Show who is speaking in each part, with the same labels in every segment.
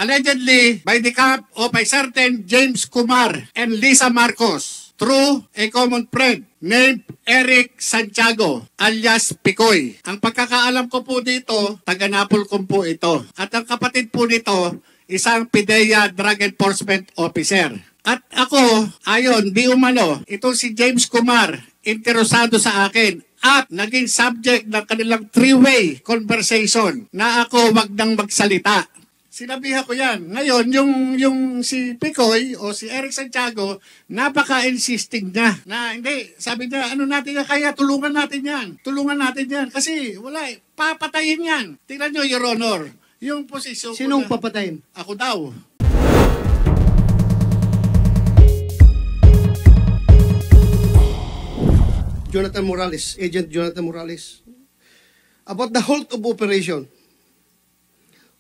Speaker 1: allegedly by the camp of a certain James Kumar and Lisa Marcos through a common friend named Eric Santiago alias Picoy. Ang pagkakaalam ko po dito, taga-Napolcom po ito. At ang kapatid po nito, isang PIDEA Drug Enforcement Officer. At ako, ayon, di umano, ito si James Kumar, interesado sa akin at naging subject ng kanilang three-way conversation na ako wag nang magsalita. Sinabihan ko yan. Ngayon, yung si Picoy o si Eric Santiago, napaka-insisting niya na hindi, sabi niya, ano natin yan, kaya tulungan natin yan. Tulungan natin yan. Kasi wala, papatayin yan. Tingnan nyo, Your Honor, yung posisyon.
Speaker 2: Sinong papatayin?
Speaker 1: Ako daw.
Speaker 2: Jonathan Morales, Agent Jonathan Morales. About the halt of operation.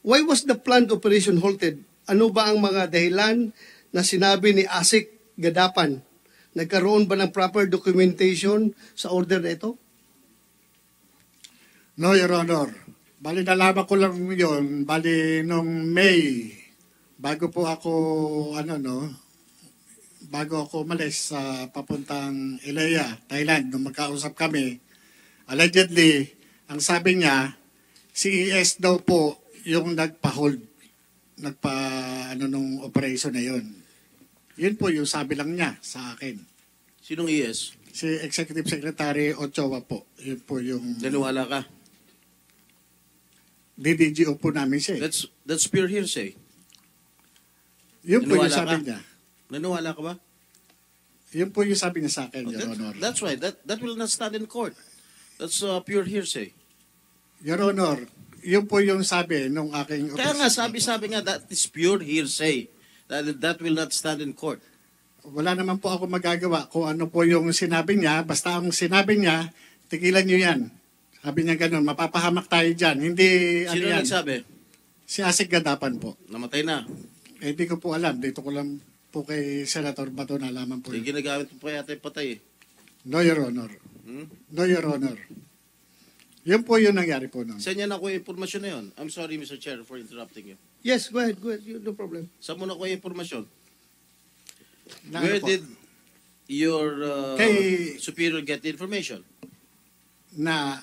Speaker 2: Why was the planned operation halted? Ano ba ang mga dahilan na sinabi ni Asik Gadapan? Nagkaroon ba ng proper documentation sa order na ito?
Speaker 1: No, Your Honor. Bali, nalaman ko lang yun. Bali, nung May, bago po ako, bago ako umalis sa papuntang Ilaya, Thailand, nung magkausap kami, allegedly, ang sabi niya, si ES daw po yung nagpa-hold, nung operation na yun. Yun po yung sabi lang niya sa akin.
Speaker 3: Sinong ES?
Speaker 1: Si Executive Secretary Ochoa po. Yun po yung...
Speaker 3: Naniwala ka?
Speaker 1: DDGO po namin siya.
Speaker 3: That's pure hearsay.
Speaker 1: Yun po yung
Speaker 3: Naniwala
Speaker 1: sabi
Speaker 3: ka?
Speaker 1: niya.
Speaker 3: Naniwala ka ba?
Speaker 1: Yun po yung sabi niya sa akin, Your Honor.
Speaker 3: That's right. That will not stand in court. That's pure hearsay.
Speaker 1: Your Honor, yun po yung sabi nung aking...
Speaker 3: Kaya nga, sabi nga, that is pure hearsay. That will not stand in court.
Speaker 1: Wala naman po ako magagawa kung ano po yung sinabi niya. Basta ang sinabi niya, tigilan niyo yan. Sabi niya ganun, mapapahamak tayo dyan. Hindi,
Speaker 3: Sino
Speaker 1: yan.
Speaker 3: nagsabi?
Speaker 1: Si Asik Gadapan po.
Speaker 3: Namatay na.
Speaker 1: Di ko po alam. Dito ko lang po kay Senator Bato nalaman po.
Speaker 3: Ginagamit mo pa yata yung patay eh.
Speaker 1: No, Your Honor. No, Your Honor. Yun po yung nangyari po nun.
Speaker 3: Saan niya nakuha yung informasyon na yun? I'm sorry, Mr. Chair, for interrupting you.
Speaker 2: Yes, go ahead. No problem.
Speaker 3: Saan mo nakuha yung informasyon?
Speaker 1: Na,
Speaker 3: Where
Speaker 1: ano po?
Speaker 3: did your superior get the information?
Speaker 1: Na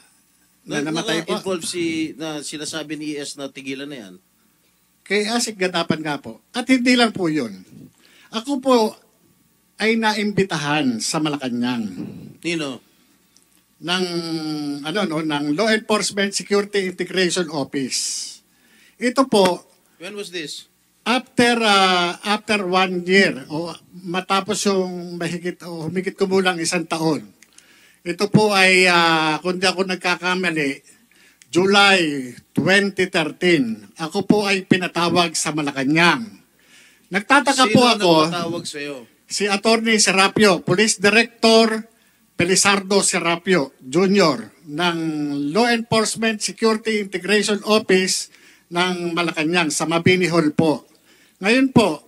Speaker 1: namatay po.
Speaker 3: Involved na sinasabi ni ES na tigilan na yan?
Speaker 1: Kay Asik Gadapan nga po. At hindi lang po yun. Ako po ay naimbitahan sa Malacanang.
Speaker 3: Nino?
Speaker 1: Ng Law Enforcement Security Integration Office. Ito po,
Speaker 3: When was this?
Speaker 1: after 1 year, o matapos yung humigit kumulang 1 taon. Ito po ay, kung di ako nagkakamali, July 2013. Ako po ay pinatawag sa Malacanang. Nagtataka po ako,
Speaker 3: Sino nagpatawag sa'yo?
Speaker 1: si Attorney Serapio, Police Director Pelizardo Serapio Jr. ng Law Enforcement Security Integration Office ng Malacanang sa Mabini Hall po. Ngayon po,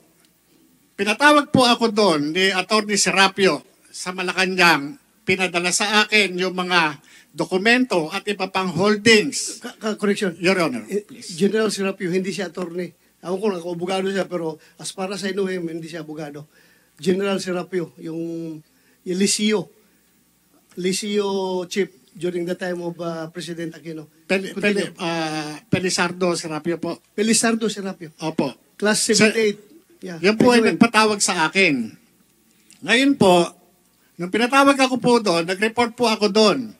Speaker 1: pinatawag po ako doon ni Attorney Serapio sa Malacanang, pinadala sa akin yung mga dokumento at iba pang holdings.
Speaker 2: Correction.
Speaker 1: Your Honor, please.
Speaker 2: General Serapio, hindi siya attorney. Ako ko lang, abogado siya, pero as para sa inuhim, hindi siya abogado. General Serapio, yung Lisio chief during the time of President Aquino.
Speaker 1: Pelizardo Serapio po.
Speaker 2: Pelizardo Serapio.
Speaker 1: Opo.
Speaker 2: Class 78. Yeah.
Speaker 1: Yan po ay nagpatawag sa akin. Ngayon po, nung pinatawag ako po doon, nag-report po ako doon.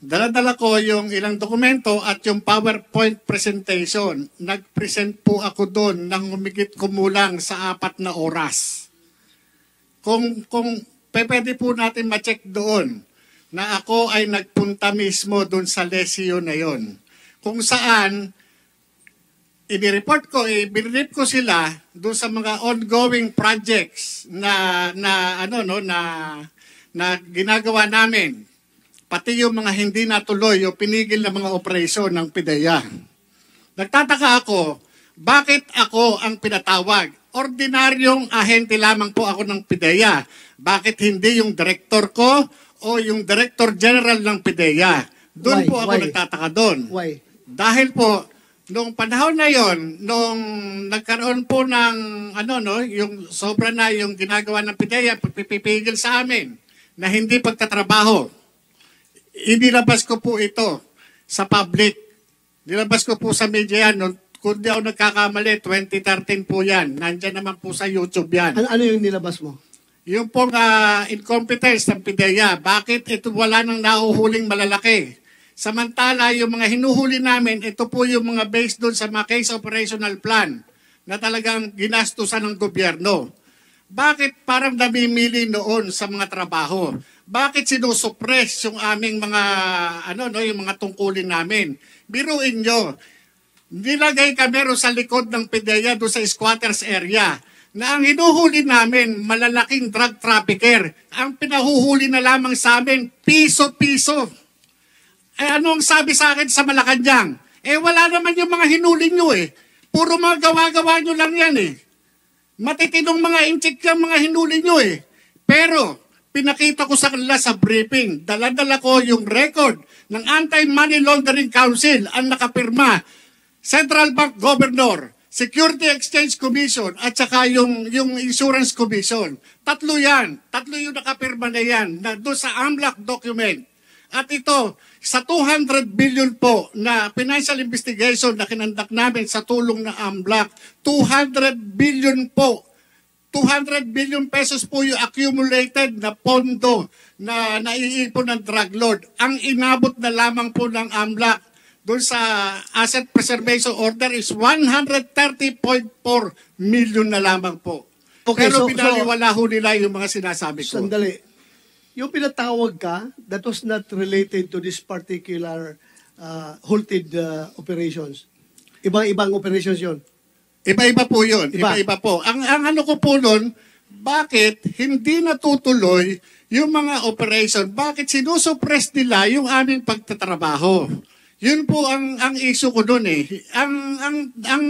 Speaker 1: Dala-dala ko yung ilang dokumento at yung PowerPoint presentation. Nag-present po ako doon ng humigit kumulang sa 4 na oras. Kung pwede po natin ma-check doon na ako ay nagpunta mismo doon sa lesyo na yon. Kung saan, i-report ko, i-brief ko sila doon sa mga ongoing projects na ginagawa namin. Pati yung mga hindi natuloy o pinigil na mga operasyon ng PIDEA. Nagtataka ako, bakit ako ang pinatawag? Ordinaryong ahente lamang po ako ng PIDEA. Bakit hindi yung director ko o yung director general ng PIDEA? Doon po ako nagtataka doon.
Speaker 2: Why?
Speaker 1: Dahil po, Nung panahon na yon, nung nagkaroon po ng yung sobra na yung ginagawa ng PIDEA, pagpipigil sa amin na hindi pagtatrabaho. Inilabas ko po ito sa public. Nilabas ko po sa media yan. Kung di ako nagkakamali, 2013 po yan. Nandyan naman po sa YouTube yan.
Speaker 2: Ano yung nilabas mo?
Speaker 1: Yung pong incompetence ng PIDEA. Bakit ito wala nang nahuhuling malalaki? Samantala, yung mga hinuhuli namin, ito po yung mga based doon sa mga case operational plan na talagang ginastusan ng gobyerno. Bakit parang namimili noon sa mga trabaho? Bakit sinusuppress yung aming mga yung mga tungkulin namin? Biruin nyo, nilagay kami ro sa likod ng PIDEA doon sa squatters area na ang hinuhuli namin malalaking drug trafficker. Ang pinahuhuli na lamang sa amin, piso-piso. Anong sabi sa akin sa Malacanang? Wala naman yung mga hinuli nyo eh. Puro mga gawa-gawa nyo lang yan eh. Matitinong mga inchik yung mga hinuli nyo eh. Pero, pinakita ko sa kanila sa briefing, dala-dala ko yung record ng Anti-Money Laundering Council ang nakapirma, Central Bank Governor, Security Exchange Commission, at saka yung Insurance Commission. Tatlo yung nakapirma na yan, na doon sa AMLAC document. At ito, sa 200 billion po na financial investigation na kinandak namin sa tulong ng AMLAC, 200 billion po, 200 billion pesos po yung accumulated na pondo na naiipon ng drug lord. Ang inabot na lamang po ng AMLAC doon sa Asset Preservation Order is 130.4 million na lamang po.
Speaker 2: Okay,
Speaker 1: pero binaliwala ho nila yung mga sinasabi ko.
Speaker 2: Sandali. Yung pinatawag ka, that was not related to this particular halted operations. Ibang operations yon.
Speaker 1: Iba-iba po yun. Iba-iba po. Ang ano ko po nun, bakit hindi natutuloy yung mga operation? Bakit sinusuppress nila yung aming pagtatrabaho? Yun po ang issue ko doon eh. Ang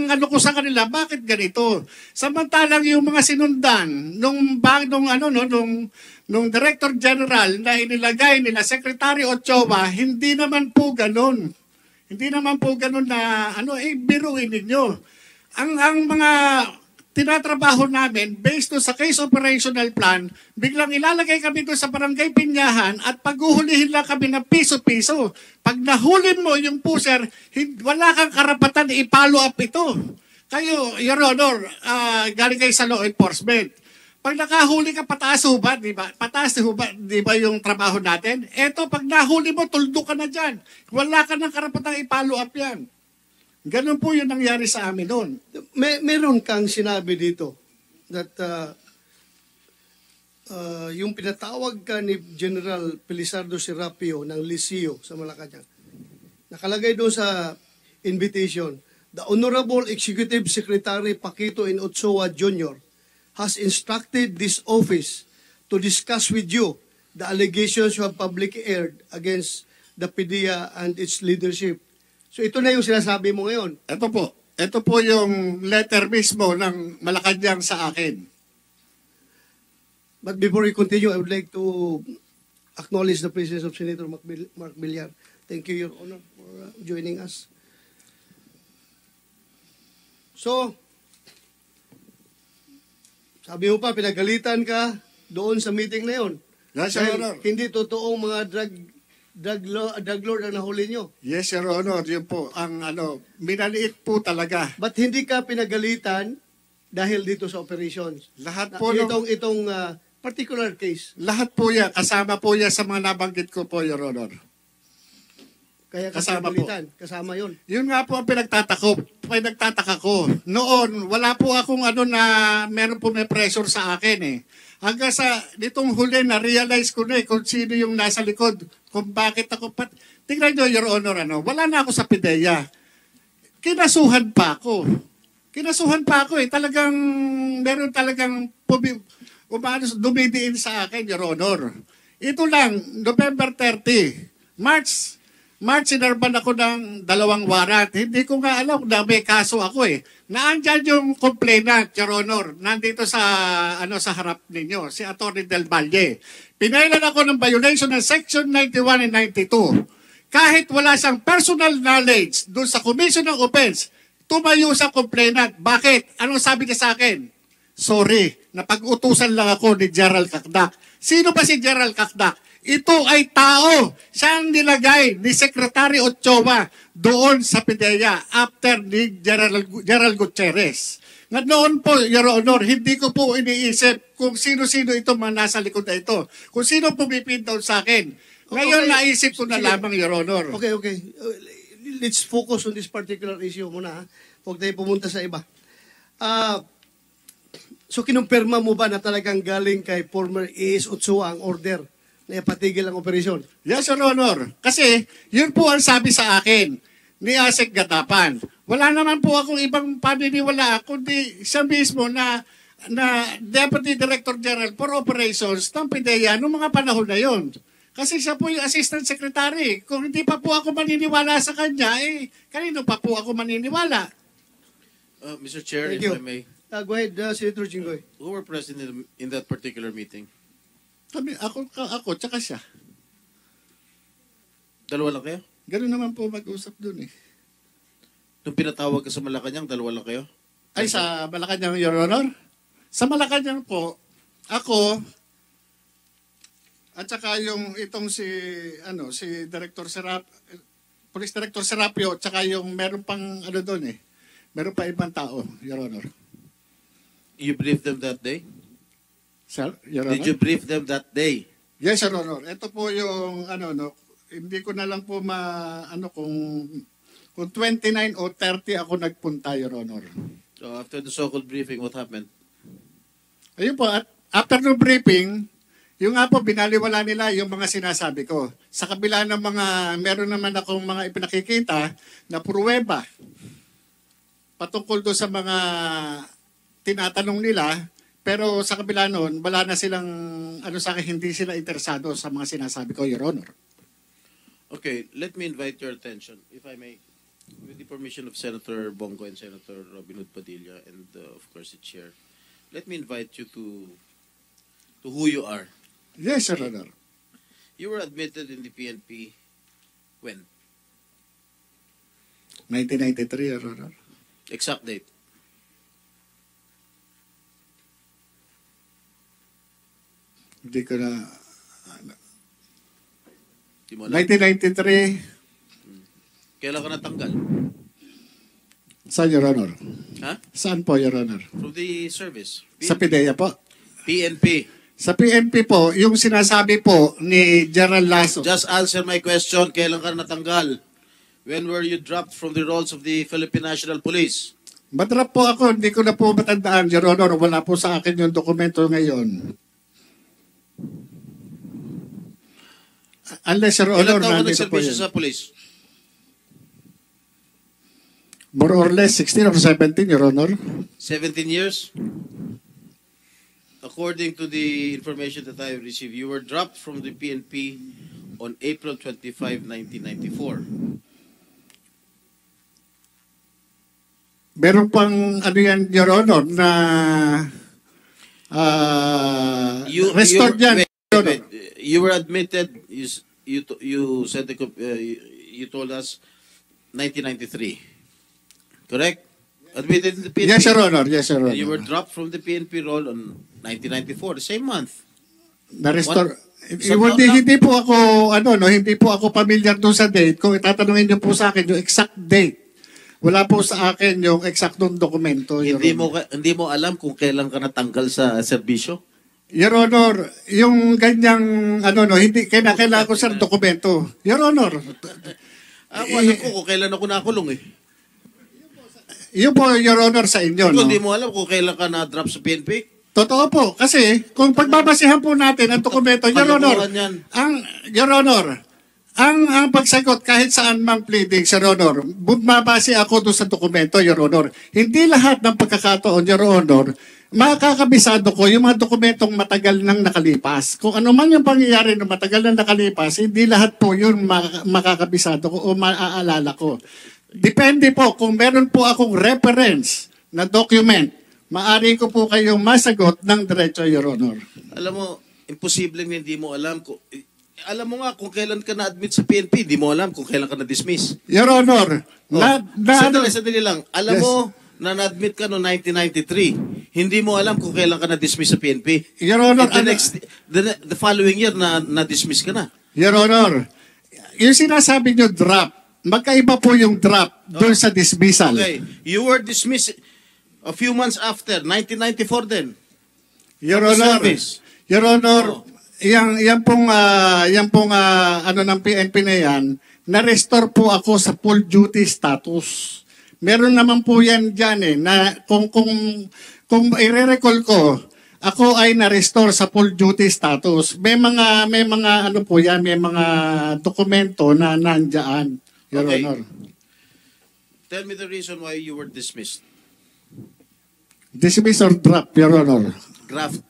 Speaker 1: ano ko sa kanila, bakit ganito? Samantalang yung mga sinundan nung Director General na inilagay nila Secretary Ochoa, hindi naman po ganun. Hindi naman po ganun na biruin ninyo. Ang mga tinatrabaho namin, based sa case operational plan, biglang ilalagay kami doon sa Barangay Pinyahan at paghuhulihin lang kami ng piso-piso. Pag nahuli mo yung pusher, wala kang karapatan i-follow up ito. Kayo, Your Honor, galing kayo sa law enforcement. Pag nakahuli ka, pataas ho ba? Diba? Pataas ho ba? Diba yung trabaho natin? Eto, pag nahuli mo, tuldo ka na dyan. Wala ka ng karapatang i-follow up yan. Ganun po yung nangyari sa amin noon.
Speaker 2: Meron kang sinabi dito that yung pinatawag ka ni General Pelizardo Serapio ng Liceo sa Malacanang. Nakalagay doon sa invitation, the Honorable Executive Secretary Paquito N. Ochoa Jr. has instructed this office to discuss with you the allegations you have publicly aired against the PIDEA and its leadership. So ito na yung sinasabi mo ngayon.
Speaker 1: Ito po. Ito po yung letter mismo ng Malacanang sa akin.
Speaker 2: But before we continue, I would like to acknowledge the presence of Senator Mark Villar. Thank you, Your Honor, for joining us. So, sabi mo pa, pinagalitan ka doon sa meeting na yun.
Speaker 1: Yes, Your Honor.
Speaker 2: Hindi totoong mga drug lord ang nahuli nyo.
Speaker 1: Yes, Your Honor. Yun po. Minaliit po talaga.
Speaker 2: But hindi ka pinagalitan dahil dito sa operations.
Speaker 1: Lahat po.
Speaker 2: Itong particular case.
Speaker 1: Lahat po yan. Kasama po yan sa mga nabanggit ko po, Your Honor.
Speaker 2: Kaya
Speaker 1: kasama
Speaker 2: pinagalitan. Kasama yun.
Speaker 1: Yun nga po ang pinagtataka ko. Noon, wala po akong na meron po may pressure sa akin eh. Hanggang sa nitong huli, na-realize ko na kung sino yung nasa likod. Kung bakit ako tingnan nyo, Your Honor, wala na ako sa PIDEA. Kinasuhan pa ako eh. Talagang, meron talagang dumidiin sa akin, Your Honor. Ito lang, November 30, March, sinarban ako ng 2 warrant. Hindi ko nga alam na may kaso ako eh. Naandyan yung complainant, Your Honor, nandito sa harap ninyo, si Atty. Del Valle. Pinailan ako ng violation ng Section 91 and 92. kahit wala siyang personal knowledge doon sa commission of offense, tumayo sa complainant. Bakit? Anong sabi niya sa akin? Sorry, napag-utusan lang ako ni Gerald Kakdak. Sino ba si Gerald Kakdak? Ito ay tao. Siya ang nilagay ni Secretary Ochoa doon sa PIDEA after ni Gerald Gutierrez. Nga noon po, Your Honor, hindi ko po iniisip kung sino-sino ito mga nasa likod na ito. Kung sino pumipin down sa akin. Ngayon
Speaker 2: Okay.
Speaker 1: naisip ko na
Speaker 2: Sige.
Speaker 1: lamang, Your Honor.
Speaker 2: Okay. Let's focus on this particular issue muna. Huwag tayo pumunta sa iba. So, kinumpirma mo ba na talagang galing kay former AS Ochoa ang order na ipatigil ang operasyon?
Speaker 1: Yes, Your Honor. Kasi, yun po ang sabi sa akin ni Asek Gatapan. Wala naman po akong ibang paniniwala, kundi siya mismo na Deputy Director General for Operations ng PIDEA noong mga panahon na yon. Kasi siya po yung Assistant Secretary. Kung hindi pa po ako maniniwala sa kanya, kanino pa po ako maniniwala?
Speaker 3: Mr. Chair,
Speaker 2: Thank
Speaker 3: if
Speaker 2: you.
Speaker 3: I may,
Speaker 2: Go ahead, Senator Jinggoy.
Speaker 3: who were present in that particular meeting?
Speaker 1: Ako, tsaka siya.
Speaker 3: Dalawa lang kayo?
Speaker 1: Ganun naman po mag-usap dun eh.
Speaker 3: Nung pinatawag ka sa Malacanang, dalawa lang kayo?
Speaker 1: Ay, sa Malacanang, Your Honor? Sa Malacanang po, ako, at saka itong si Director Police Director Serapio, at saka yung meron pang doon eh. Meron pa ibang tao, Your Honor.
Speaker 3: You briefed them that day?
Speaker 1: Sir, Your Honor?
Speaker 3: Did you brief them that day?
Speaker 1: Yes, Your Honor. Ito po yung hindi ko na lang po kung 29 o 30 ako nagpunta, Your Honor.
Speaker 3: So after the so-called briefing, what happened?
Speaker 1: Ayun po, at after the briefing, yung nga po, binaliwala nila yung mga sinasabi ko. Sa kabila ng meron naman akong mga ipinakikita na pruweba patungkol doon sa mga tinatanong nila, pero sa kabila noon, wala na silang, sa akin, hindi sila interesado sa mga sinasabi ko, Your Honor.
Speaker 3: Okay, let me invite your attention, if I may, with the permission of Senator Bongo and Senator Robin Hood Padilla, and of course the Chair. Let me invite you to who you are.
Speaker 1: Yes, Your Honor.
Speaker 3: You were admitted in the PNP when?
Speaker 1: 1993, Your Honor.
Speaker 3: Exact date.
Speaker 1: Hindi ko na...
Speaker 3: Di mo alam.
Speaker 1: 1993,
Speaker 3: Kailan ka natanggal?
Speaker 1: saan, Your Honor?
Speaker 3: Ha?
Speaker 1: Saan po, Your Honor?
Speaker 3: From the service.
Speaker 1: Sa PIDEA po.
Speaker 3: PNP.
Speaker 1: Sa PNP po, yung sinasabi po ni General Lasso.
Speaker 3: Just answer my question. Kailan ka natanggal? When were you dropped from the rolls of the Philippine National Police?
Speaker 1: Madrap po ako, hindi ko na po matandaan, Your Honor. Wala po sa akin yung dokumento ngayon. Unless, Your Honor,
Speaker 3: Ilan taon ka
Speaker 1: nandito po
Speaker 3: nagservisyo
Speaker 1: yun.
Speaker 3: sa police?
Speaker 1: More or less, 16 or 17, Your Honor.
Speaker 3: 17 years? According to the information that I received, you were dropped from the PNP on April 25, 1994.
Speaker 1: Meron pang, yan, Your Honor, na restored yan. Your Honor.
Speaker 3: You were admitted, you said, you told us 1993. Correct? Admitted in the PNP.
Speaker 1: Yes, Your Honor. Yes, Your Honor.
Speaker 3: And you were dropped from the PNP role on 1994, the same month.
Speaker 1: Na-restore.
Speaker 3: What-
Speaker 1: Hindi po ako, hindi po ako familiar doon sa date. Kung itatanungin niyo po sa akin yung exact date, wala po sa akin yung eksaktong dokumento. Your Honor.
Speaker 3: Hindi mo alam kung kailan ka natanggal sa serbisyo?
Speaker 1: Your Honor, yung ganyang, hindi, kailangan ko sir dokumento. Your Honor,
Speaker 3: Ako alam ko kung kailan ako nakulong eh.
Speaker 1: yun po, Your Honor, sa inyo.
Speaker 3: Kung
Speaker 1: No?
Speaker 3: hindi mo alam kung kailan ka na-drop sa PNP?
Speaker 1: Totoo po. Kasi, kung pagbabasihan po natin ang dokumento, Your Honor,
Speaker 3: Kalokohan yan.
Speaker 1: Your Honor, ang pagsagot kahit saan mang pleading, Your Honor, mabase ako doon sa dokumento, Your Honor. Hindi lahat ng pagkakataon, Your Honor, makakabisado ko yung mga dokumentong matagal nang nakalipas. Kung ano man yung pangyayari na matagal nang nakalipas, hindi lahat po yun makakabisado ko o maaalala ko. Depende po, kung meron po akong reference na document, maaari ko po kayong masagot ng diretso, Your Honor.
Speaker 3: Alam mo, imposibleng hindi mo alam. alam mo nga kung kailan ka na-admit sa PNP, di mo alam kung kailan ka na-dismiss.
Speaker 1: Your Honor,
Speaker 3: Sandali lang. Alam
Speaker 1: Yes.
Speaker 3: mo na na-admit ka noong 1993. Hindi mo alam kung kailan ka na-dismiss sa PNP.
Speaker 1: Your Honor,
Speaker 3: And the following year na-dismiss ka na.
Speaker 1: Your Honor, yung sinasabi nyo drop, magkaiba po yung drop doon sa dismissal.
Speaker 3: Okay. You were dismissed a few months after, 1994 then.
Speaker 1: Your
Speaker 3: From the
Speaker 1: Honor,
Speaker 3: service.
Speaker 1: Your Honor, yan pong ano ng PNP na yan, na-restore po ako sa full duty status. Meron naman po yan dyan na kung i-recall ko, ako ay na-restore sa full duty status. May mga ano po yan, may mga dokumento na nandiyan, Your
Speaker 3: Okay.
Speaker 1: Honor.
Speaker 3: Tell me the reason why you were dismissed.
Speaker 1: Dismiss or drop, Your Honor?
Speaker 3: Graft.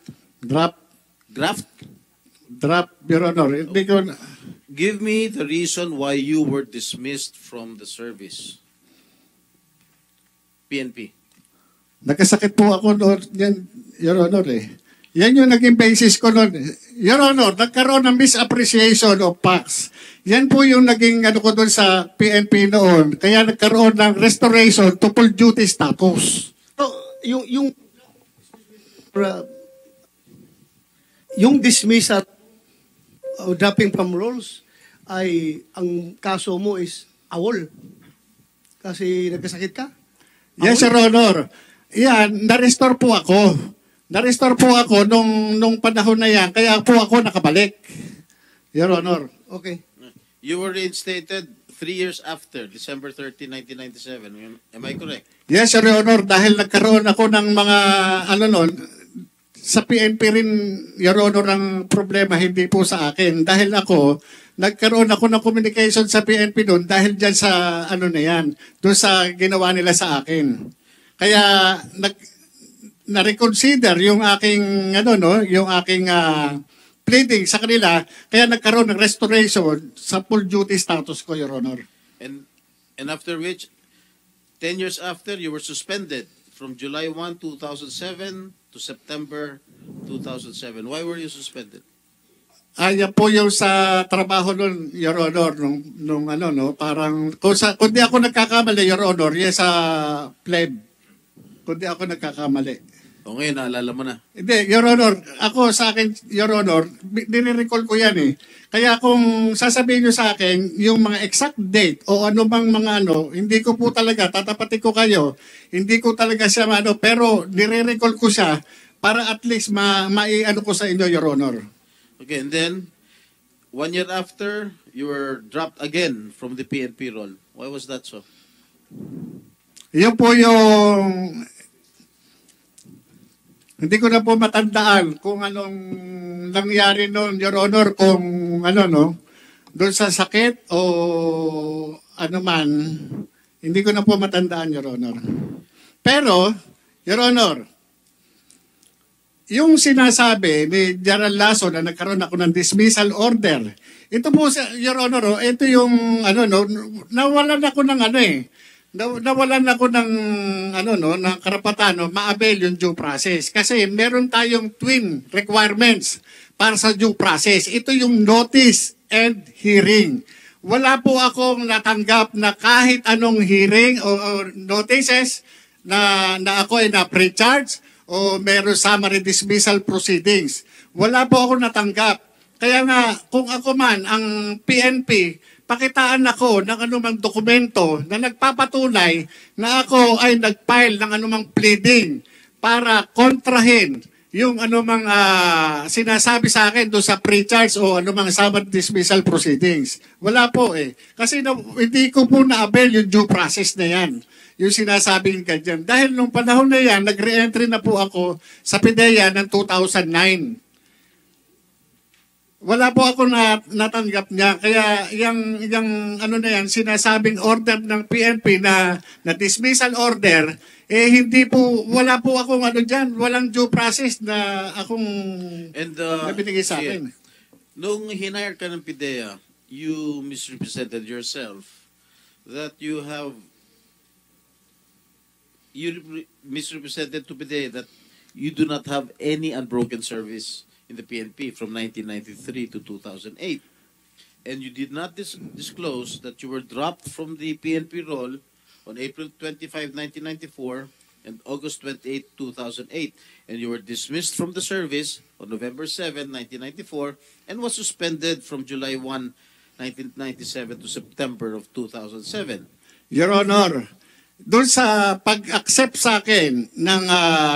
Speaker 1: Drop, Your Honor. Hindi ko,
Speaker 3: Give me the reason why you were dismissed from the service. PNP.
Speaker 1: nagkasakit po ako noon, yan, Your Honor Yan yung naging basis ko noon. Your Honor, nagkaroon ng misappreciation of facts. Yan po yung naging ano ko doon sa PNP noon. Kaya nagkaroon ng restoration to full duty status.
Speaker 2: So, yung dismissal o dropping from roles ay ang kaso mo is awol. Kasi nagkasakit ka?
Speaker 1: Yes, Your Honor. Yan, na-restore po ako. Na-restore po ako nung panahon na yan. Kaya po ako nakabalik. Your Honor.
Speaker 2: Okay.
Speaker 3: You were reinstated 3 years after, December 30, 1997. Am I correct?
Speaker 1: Yes, Your Honor. Dahil nagkaroon ako ng mga, ano nun, sa PNP rin, Your Honor, ang problema, hindi po sa akin. Dahil ako, nagkaroon ako ng communication sa PNP doon dahil dyan sa, ano na yan, doon sa ginawa nila sa akin. Kaya, na-reconsider yung aking, ano no, yung aking pleading sa kanila, kaya nagkaroon ng restoration sa full duty status ko, Your Honor.
Speaker 3: And after which, 10 years after, you were suspended from July 1, 2007 to September 2007. Why were you suspended?
Speaker 1: Yan po yung sa trabaho nun, Your Honor, nung ano, no, parang, kung di ako nagkakamali, Your Honor, yes, sa pleb. Kung di ako nagkakamali.
Speaker 3: O ngayon, naalala mo na.
Speaker 1: Hindi, Your Honor, ako sa akin, Your Honor, nire-recall ko yan Kaya kung sasabihin nyo sa akin, yung mga exact date o ano bang mga ano, hindi ko po talaga, tatapatin ko kayo, hindi ko talaga siya pero nire-recall ko siya para at least mai-ano ko sa inyo, Your Honor.
Speaker 3: Okay, and then, 1 year after, you were dropped again from the PNP role. Why was that so?
Speaker 1: Yun po yung hindi ko na po matandaan kung anong nangyari noon, Your Honor, kung ano, no, doon sa sakit o ano man, hindi ko na po matandaan, Your Honor. Pero, Your Honor, yung sinasabi ni Gerald Lasso na nagkaroon ako ng dismissal order, ito po, Your Honor, ito yung, ano, no, nawalan ako ng ano nawalan ako ng ng karapatan ma-avail yung due process kasi meron tayong twin requirements para sa due process. Ito yung notice and hearing. Wala po akong natanggap na kahit anong hearing o notices na ako ay na-pre-charge o meron summary dismissal proceedings. Wala po akong natanggap. Kaya nga, kung ako man, ang PNP, pakitaan ako ng anumang dokumento na nagpapatunay na ako ay nag-file ng anumang pleading para kontrahin yung anumang sinasabi sa akin doon sa pre-charge o anumang summary dismissal proceedings. Wala po Kasi hindi ko po na-avail yung due process na yan. Yung sinasabing ganyan. Dahil nung panahon na yan, nag-re-entry na po ako sa PIDEA ng 2009. Wala po ako natanggap niya. Kaya yung ano na yan, sinasabing order ng PNP na dismissal order, hindi po, wala po akong ano dyan, walang due process na akong nabinigay sa akin.
Speaker 3: Nung hinire ka ng PIDEA, you misrepresented yourself that you misrepresented to PIDEA that you do not have any unbroken service in the PNP from 1993 to 2008. and you did not disclose that you were dropped from the PNP roll on April 25, 1994 and August 28, 2008, and you were dismissed from the service on November 7, 1994 and was suspended from July 1, 1997 to September of 2007.
Speaker 1: Your Honor, doon sa pag-accept sa akin ng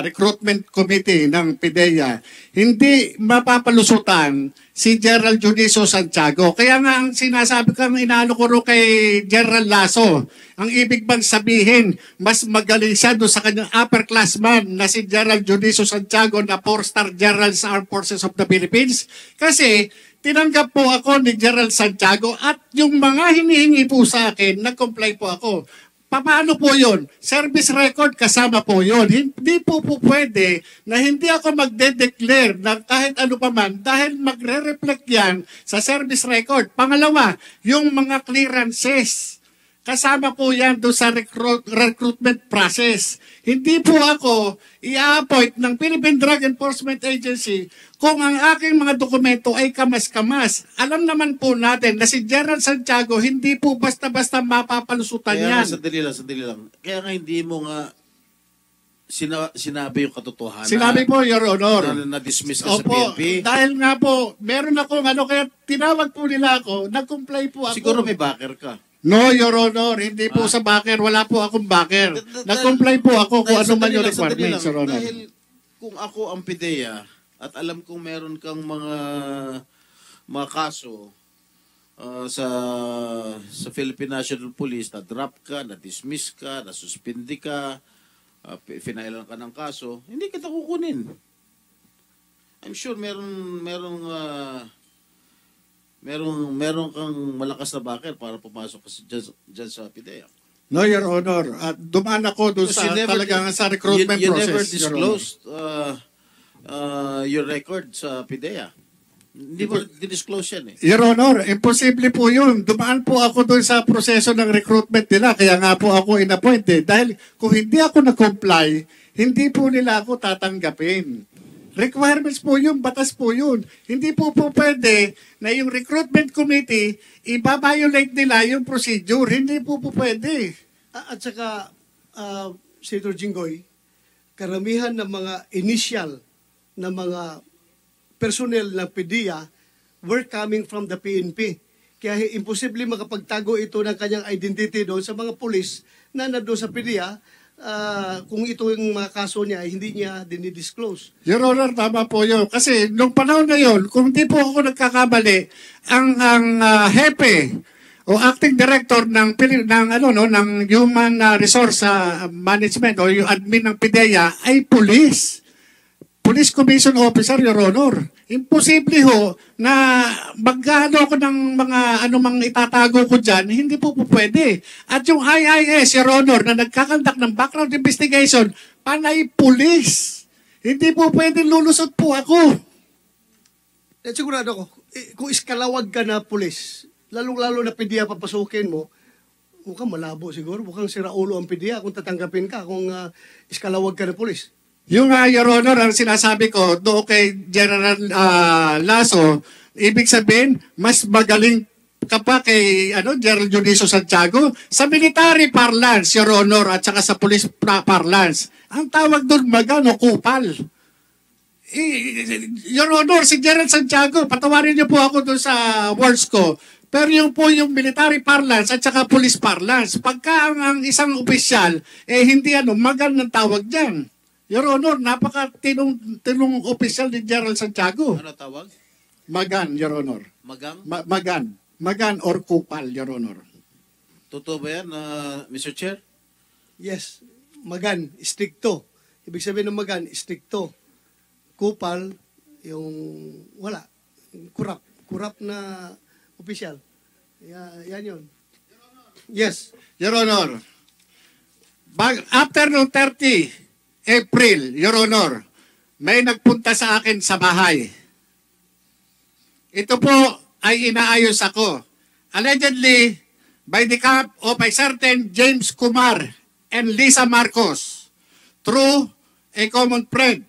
Speaker 1: recruitment committee ng PIDEA, hindi mapapalusutan si General Juniso Santiago. Kaya nga ang sinasabi ko, inaano ko rin kay General Lasso, ang ibig bang sabihin, mas magaling siya doon sa kanyang upperclassman na si General Juniso Santiago na 4-star General sa Armed Forces of the Philippines? Kasi tinanggap po ako ni General Santiago at yung mga hinihingi po sa akin, nag-comply po ako. Paano po yun? Service record kasama po yun. Hindi po pwede na hindi ako magde-declare na kahit ano pa man dahil magre-reflect yan sa service record. Pangalawa, yung mga clearances. Kasama po yan doon sa recruitment process. Hindi po ako i-appoint ng Philippine Drug Enforcement Agency kung ang aking mga dokumento ay kamas-kamas. Alam naman po natin na si General Santiago hindi po basta-basta mapapalusutan
Speaker 3: Kaya
Speaker 1: yan.
Speaker 3: sandali lang. Kaya nga hindi mo nga sinabi yung katotohanan.
Speaker 1: Sinabi po, Your Honor.
Speaker 3: Na-dismiss ka sa
Speaker 1: Opo,
Speaker 3: PNP.
Speaker 1: dahil nga po, meron akong kaya tinawag po nila ako, nag-comply po ako.
Speaker 3: Siguro may backer ka.
Speaker 1: No, Your Honor, hindi po sa backer. Wala po akong backer. Nag-comply po ako kung ano man yung requirements, Your Honor.
Speaker 3: Dahil kung ako ang PIDEA at alam kong meron kang mga kaso sa Philippine National Police, na-drop ka, na-dismiss ka, na-suspindi ka, finailan ka ng kaso, hindi kita kukunin. I'm sure meron kang malakas na backer para pumasok ka dyan sa PIDEA.
Speaker 1: No, Your Honor. At dumaan ako doon sa talagang sa recruitment
Speaker 3: you
Speaker 1: process.
Speaker 3: You never disclosed your record sa PIDEA. Hindi mo disclose yan eh.
Speaker 1: Your Honor, imposible po yun. Dumaan po ako doon sa proseso ng recruitment nila. Kaya nga po ako inappointed. Dahil kung hindi ako nag-comply, hindi po nila ako tatanggapin. Requirements po yun, batas po yun. Hindi po pwede na yung recruitment committee, iba-violate nila yung procedure. Hindi po pwede.
Speaker 2: At saka, Senator Jinggoy, karamihan ng mga initial na mga personnel ng PIDEA were coming from the PNP. Kaya imposible makapagtago ito ng kanyang identity doon sa mga pulis na nandoon sa PIDEA. Kung ito yung mga kaso niya, hindi niya dinidisclose.
Speaker 1: Your Honor, tama po yun. Kasi nung panahon na yun, kung di po ako nagkakamali, ang hepe o acting director ng Human Resource Management o yung admin ng PIDEA ay police. Police Commission Officer, Your Honor. Imposible ho na mag-ano ko ng mga anumang itatago ko dyan, hindi po pwede. At yung IIS, Your Honor, na nagkakandak ng background investigation, panay police. Hindi po pwede lulusot po ako.
Speaker 2: Sigurado ko, kung iskalawag ka na pulis, lalong-lalo na PIDEA papasukin mo, mukhang malabo siguro, mukhang siraulo ang PIDEA kung tatanggapin ka kung iskalawag ka na pulis.
Speaker 1: Yung Your Honor, ang sinasabi ko doon kay General Lasso, ibig sabihin, mas magaling ka pa kay General Juniso Santiago sa military parlance, Your Honor, at saka sa police parlance. Ang tawag doon, kupal. Your Honor, si General Santiago, patawarin niyo po ako doon sa words ko. Pero yung military parlance at saka police parlance, pagka ang isang opisyal, hindi magan ng tawag dyan. Your Honor, napaka-tinong opisyal ni General Santiago.
Speaker 3: Ano tawag?
Speaker 1: Magan, Your Honor.
Speaker 3: Magang?
Speaker 1: Magan. Magan or kupal, Your Honor.
Speaker 3: Totoo ba yan, Mr. Chair?
Speaker 2: Yes. Magan, stricto. Ibig sabihin ng magan, stricto. Kupal, yung wala. Kurap na opisyal. Yan yun. Yes.
Speaker 1: Your Honor, after noong 30 April, Your Honor, may nagpunta sa akin sa bahay. Ito po ay inaayos ako. Allegedly, by the camp of a certain James Kumar and Lisa Marcos, through a common friend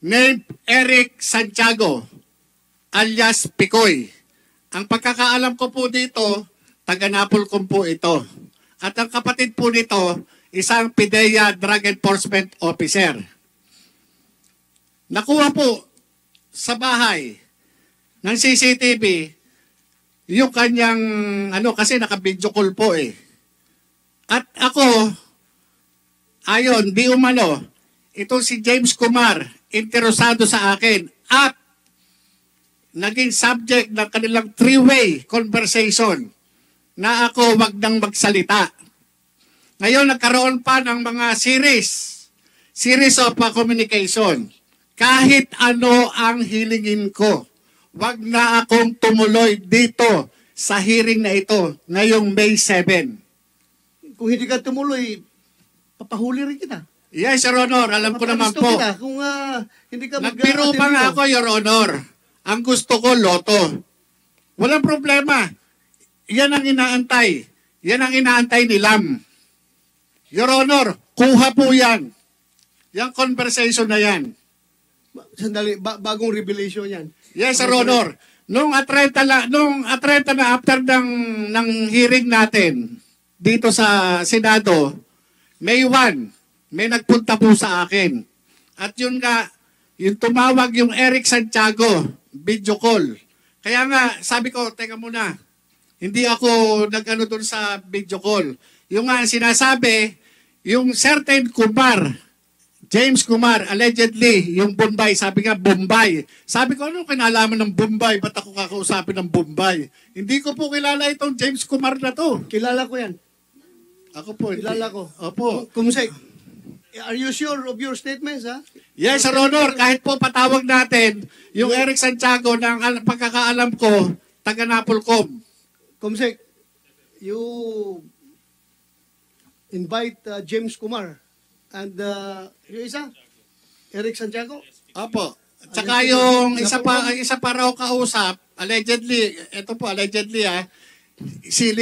Speaker 1: named Eric Santiago, alias Picoy, Ang pagkakaalam ko po dito, taga-Napolcom po ito. At ang kapatid po nito, isang PIDEA Drug Enforcement Officer. Nakuha po sa bahay ng CCTV yung kanyang, kasi naka-video call po eh. At ako, ayon, di umano, ito si James Kumar, interesado sa akin at naging subject ng kanilang three-way conversation na ako wag nang magsalita. Ngayon, nagkaroon pa ng mga series of communication. Kahit ano ang hilingin ko, wag na akong tumuloy dito sa hearing na ito ngayong May 7.
Speaker 2: Kung hindi ka tumuloy, papahuli rin kita.
Speaker 1: Yes, Your Honor. Alam ko naman po.
Speaker 2: Kita. Kung hindi ka
Speaker 1: Nagbiro pa nga ako, Your Honor. Ang gusto ko, loto. Walang problema. Yan ang inaantay. Yan ang inaantay ni Lam. Your Honor, kuha po yan. Yung conversation na yan.
Speaker 2: Sandali, bagong revelation yan.
Speaker 1: Yes, Sir Honor. Nung atrenta na after ng hearing natin dito sa Senado, May 1, may nagpunta po sa akin. At yun nga, yung tumawag yung Eric Santiago, video call. Kaya nga, sabi ko, teka muna, hindi ako nag-ano dun sa video call. Yung nga, sinasabi, yung certain Kumar, James Kumar, allegedly, yung Bombay, sabi nga, Bombay. Sabi ko, ano kinalaman ng Bombay? Ba't ako kakausapin ng Bombay? Hindi ko po kilala itong James Kumar na to.
Speaker 2: Kilala ko yan.
Speaker 1: Ako po.
Speaker 2: Kilala ko.
Speaker 1: Opo.
Speaker 2: Kumusay, are you sure of your statements, ha?
Speaker 1: Yes, Sir Honor, kahit po patawag natin, yung Eric Santiago, ng pagkakaalam ko, taga-Napolcom.
Speaker 2: Kumusay, you invite James Kumar and yung isa, Eric Santiago.
Speaker 1: Opo. Tsaka yung isa pa raw kausap, allegedly, ito po, allegedly si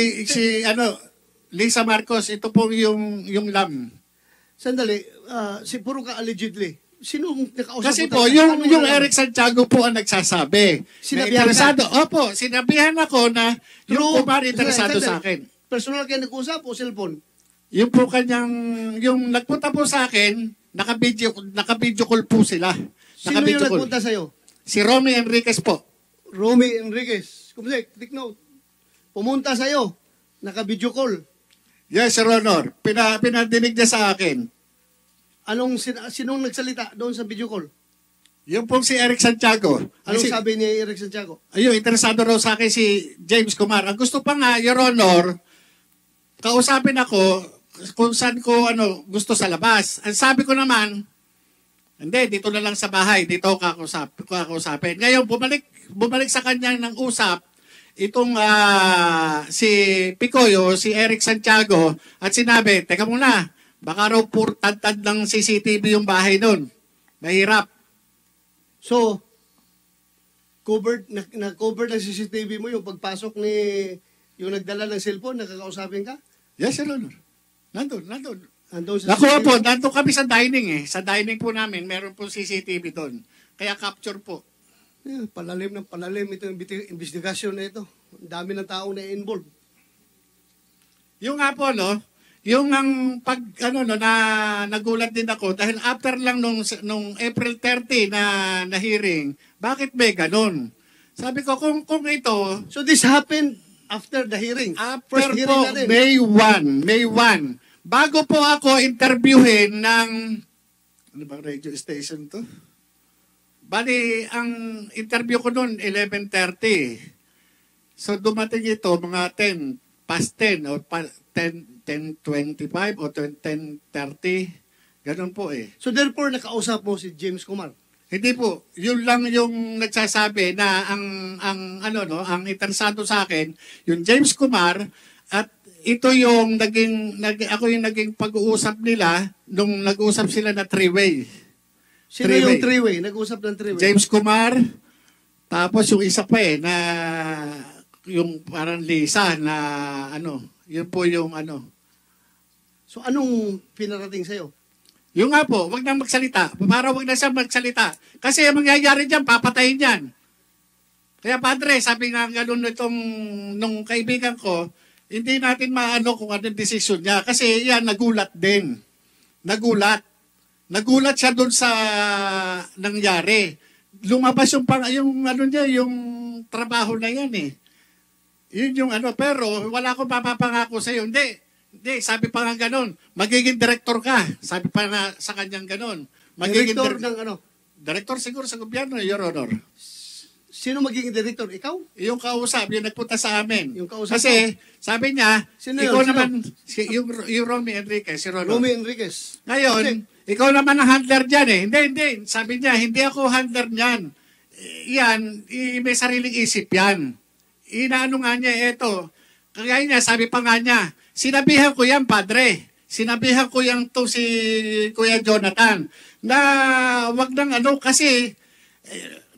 Speaker 1: Lisa Marcos, ito po yung Lam.
Speaker 2: Sandali, puro ka allegedly. Sino nakausap
Speaker 1: Kasi
Speaker 2: mo?
Speaker 1: po, yung Eric Santiago po ang nagsasabi.
Speaker 2: Sinabihan
Speaker 1: interesado. Opo, sinabihan ako na yung Kumar interesado sa akin.
Speaker 2: Personal kayo nag-usap o cellphone?
Speaker 1: Yung po kanyang, yung nagpunta po sa akin, naka-video call po sila.
Speaker 2: Sino yung nagpunta sa'yo?
Speaker 1: Si Romy Enriquez po.
Speaker 2: Romy Enriquez. Kumusay, take note. Pumunta sa'yo, naka-video call.
Speaker 1: Yes, Sir Honor. Pinadinig niya sa akin.
Speaker 2: Sinong nagsalita doon sa video call?
Speaker 1: Yung pong si Eric Santiago.
Speaker 2: Anong sabi ni Eric Santiago?
Speaker 1: Ayun, interesado raw sa akin si James Kumar. Ang gusto pa nga, Your Honor, kausapin ako kung saan ko gusto sa labas. Ang sabi ko naman, hindi, dito na lang sa bahay. Dito ako kakausapin. Ngayon, bumalik sa kanya ng usap itong si Picoyo, si Eric Santiago, at sinabi, teka muna, baka raw purtad-tad ng CCTV yung bahay nun. Mahirap.
Speaker 2: So, na-cover ng CCTV mo yung pagpasok ni yung nagdala ng cellphone, nakakausapin ka?
Speaker 1: Yes, Sir Honor. Nandun.
Speaker 2: Andun sa
Speaker 1: Nakuha
Speaker 2: CCTV?
Speaker 1: po, nandun kami sa dining eh. Sa dining po namin, meron po CCTV doon. Kaya capture po.
Speaker 2: Yeah, palalim ito yung investigasyon na ito. Ang dami ng taong na-involve.
Speaker 1: Yung nga po, yung ang na nagulat din ako dahil after lang nung April 30 na hearing, bakit may ganun? Sabi ko, kung ito,
Speaker 2: So this happened after the hearing?
Speaker 1: after
Speaker 2: First hearing
Speaker 1: po,
Speaker 2: natin.
Speaker 1: May 1, bago po ako interviewin ng, ano bang radio station to? Bali, ang interview ko noon, 11:30. So, dumating ito, mga 10, past 10, o 10:25, o 10:30. Ganun po eh.
Speaker 2: So therefore, nakausap mo si James Kumar?
Speaker 1: Hindi po. Yun lang yung nagsasabi na ang interesado sa akin, yung James Kumar, at ito yung ako yung naging pag-uusap nila nung nag-uusap sila na three-way.
Speaker 2: Sino yung three-way? Nag-usap ng three-way?
Speaker 1: James Kumar, tapos yung isa pa na yung parang Lisa na yun po yung
Speaker 2: So anong pinarating sa'yo?
Speaker 1: Yung nga po, wag nang magsalita. Para wag na siya magsalita. Kasi ang mangyayari dyan, papatayin yan. Kaya padre, sabi nga ganun nung kaibigan ko, hindi natin maano kung anong desisyon niya. Kasi yan, nagulat din. Nagulat. Nagulat siya doon sa nangyari. Lumabas yung ano niya, yung trabaho na yan eh. Yun yung ano, pero wala akong papapangako sa iyo. Hindi, sabi pa nga ganun, magiging director ka. Sabi pa nga sa kanyang ganun. Magiging
Speaker 2: Director ng ano?
Speaker 1: Director siguro sa gobyerno, Your Honor.
Speaker 2: Sino magiging director? Ikaw?
Speaker 1: Yung kausap, yung nagpunta sa amin.
Speaker 2: Yung kausap
Speaker 1: Kasi, sabi niya,
Speaker 2: Sino
Speaker 1: ikaw
Speaker 2: yun? Sino?
Speaker 1: naman, yung Romy Enriquez, si Rono.
Speaker 2: Romy Enriquez.
Speaker 1: Ngayon, ikaw naman ang handler dyan eh. Hindi. Sabi niya, hindi ako handler niyan. Yan, may sariling isip yan. Inaano nga niya, eto. Kaya niya, sabi pa nga niya, sinabihan ko yan, padre. Sinabihan ko yan to si Kuya Jonathan na wag nang ano kasi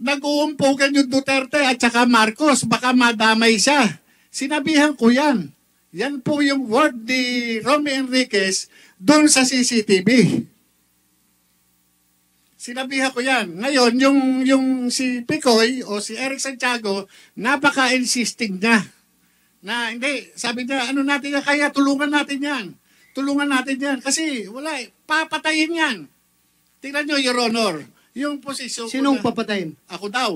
Speaker 1: nag-uumpugan yung Duterte at saka Marcos, baka madamay siya. Sinabihan ko yan. Yan po yung word ni Romy Enriquez doon sa CCTV. Sinabihan ko yan. Ngayon, yung si Picoy o si Eric Santiago, napaka-insisting niya. Na hindi, sabi niya, ano natin yan, kaya tulungan natin yan. Tulungan natin yan. Kasi wala eh, papatayin yan. Tingnan nyo, Your Honor, yung posisyon
Speaker 2: Sinong
Speaker 1: ko na,
Speaker 2: papatayin?
Speaker 1: ako daw.